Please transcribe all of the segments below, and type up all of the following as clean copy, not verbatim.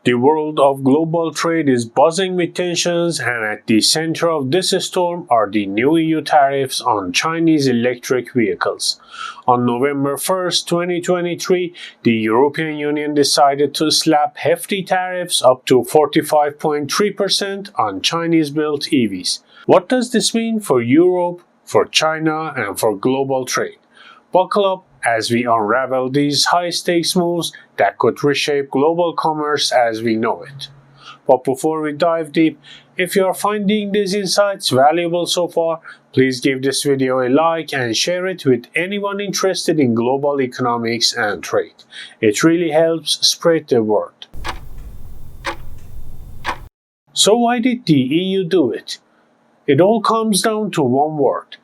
The world of global trade is buzzing with tensions, and at the center of this storm are the new EU tariffs on Chinese electric vehicles. On November 1st, 2023, the European Union decided to slap hefty tariffs up to 45.3% on Chinese-built EVs. What does this mean for Europe, for China, and for global trade? Buckle up as we unravel these high-stakes moves that could reshape global commerce as we know it. But before we dive deep, if you are finding these insights valuable so far, please give this video a like and share it with anyone interested in global economics and trade. It really helps spread the word. So why did the EU do it? It all comes down to one word: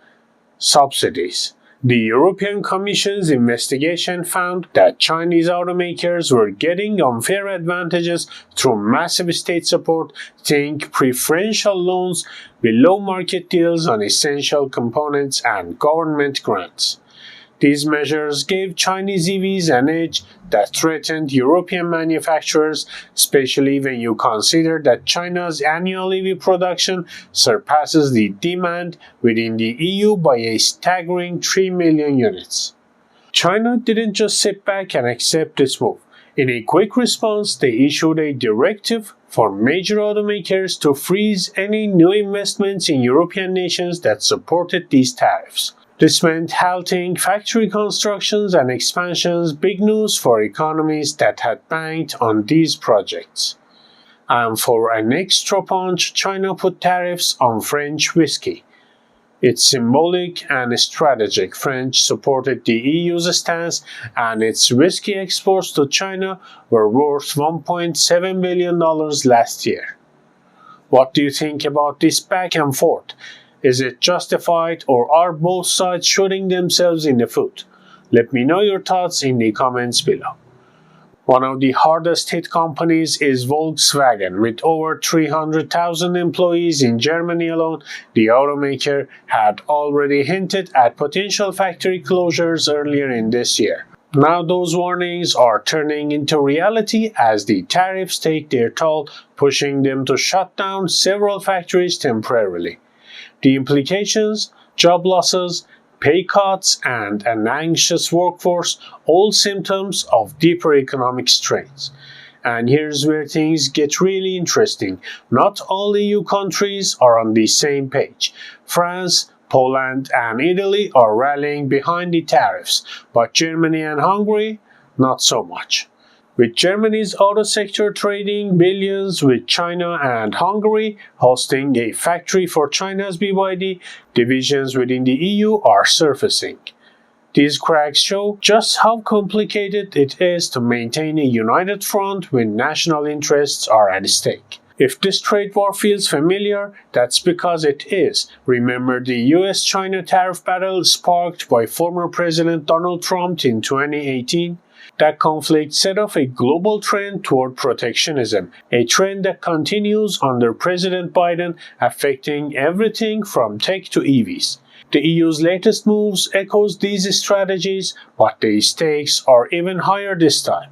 subsidies. The European Commission's investigation found that Chinese automakers were getting unfair advantages through massive state support, think preferential loans, below market deals on essential components, and government grants. These measures gave Chinese EVs an edge that threatened European manufacturers, especially when you consider that China's annual EV production surpasses the demand within the EU by a staggering 3 million units. China didn't just sit back and accept this move. In a quick response, they issued a directive for major automakers to freeze any new investments in European nations that supported these tariffs. This meant halting factory constructions and expansions, big news for economies that had banked on these projects. And for an extra punch, China put tariffs on French whiskey. It's symbolic and strategic. France supported the EU's stance, and its whiskey exports to China were worth $1.7 billion last year. What do you think about this back and forth? Is it justified, or are both sides shooting themselves in the foot? Let me know your thoughts in the comments below. One of the hardest hit companies is Volkswagen. With over 300,000 employees in Germany alone, the automaker had already hinted at potential factory closures earlier in this year. Now those warnings are turning into reality as the tariffs take their toll, pushing them to shut down several factories temporarily. The implications: job losses, pay cuts, and an anxious workforce, all symptoms of deeper economic strains. And here's where things get really interesting. Not all EU countries are on the same page. France, Poland, and Italy are rallying behind the tariffs, but Germany and Hungary, not so much. With Germany's auto sector trading billions with China and Hungary hosting a factory for China's BYD, divisions within the EU are surfacing. These cracks show just how complicated it is to maintain a united front when national interests are at stake. If this trade war feels familiar, that's because it is. Remember the US-China tariff battle sparked by former President Donald Trump in 2018? That conflict set off a global trend toward protectionism, a trend that continues under President Biden, affecting everything from tech to EVs. The EU's latest moves echoes these strategies, but the stakes are even higher this time.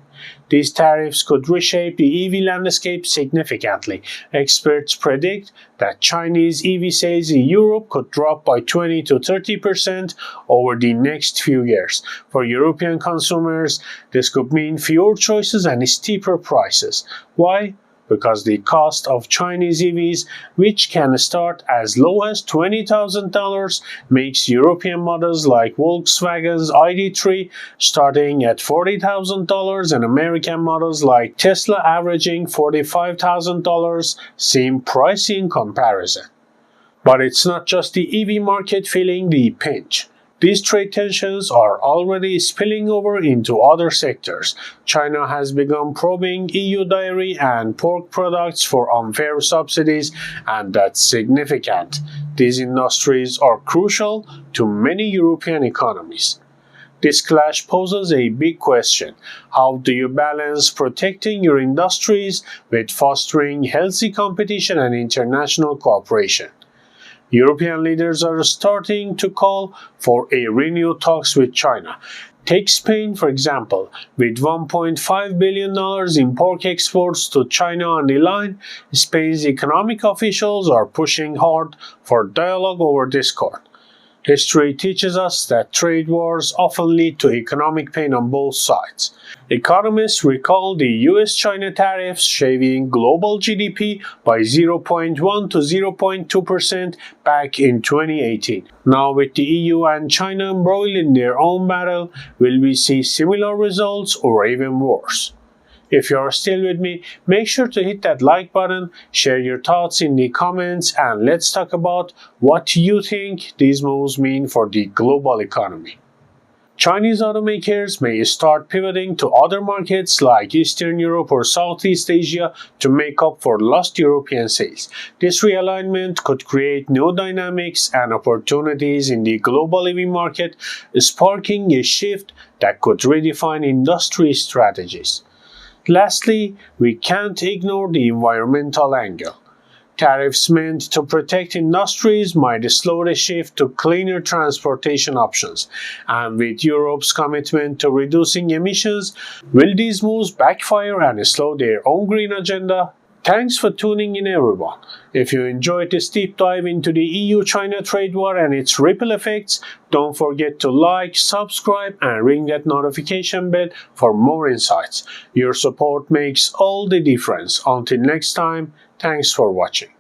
These tariffs could reshape the EV landscape significantly. Experts predict that Chinese EV sales in Europe could drop by 20 to 30% over the next few years. For European consumers, this could mean fewer choices and steeper prices. Why? Because the cost of Chinese EVs, which can start as low as $20,000, makes European models like Volkswagen's ID.3 starting at $40,000 and American models like Tesla averaging $45,000 seem pricey in comparison. But it's not just the EV market feeling the pinch. These trade tensions are already spilling over into other sectors. China has begun probing EU dairy and pork products for unfair subsidies, and that's significant. These industries are crucial to many European economies. This clash poses a big question. How do you balance protecting your industries with fostering healthy competition and international cooperation? European leaders are starting to call for a renewed talks with China. Take Spain, for example. With $1.5 billion in pork exports to China on the line, Spain's economic officials are pushing hard for dialogue over discord. History teaches us that trade wars often lead to economic pain on both sides. Economists recall the US-China tariffs shaving global GDP by 0.1 to 0.2% back in 2018. Now, with the EU and China embroiled in their own battle, will we see similar results or even worse? If you are still with me, make sure to hit that like button, share your thoughts in the comments, and let's talk about what you think these moves mean for the global economy. Chinese automakers may start pivoting to other markets like Eastern Europe or Southeast Asia to make up for lost European sales. This realignment could create new dynamics and opportunities in the global EV market, sparking a shift that could redefine industry strategies. Lastly, we can't ignore the environmental angle. Tariffs meant to protect industries might slow the shift to cleaner transportation options. And with Europe's commitment to reducing emissions, will these moves backfire and slow their own green agenda? Thanks for tuning in, everyone. If you enjoyed this deep dive into the EU-China trade war and its ripple effects, don't forget to like, subscribe, and ring that notification bell for more insights. Your support makes all the difference. Until next time, thanks for watching.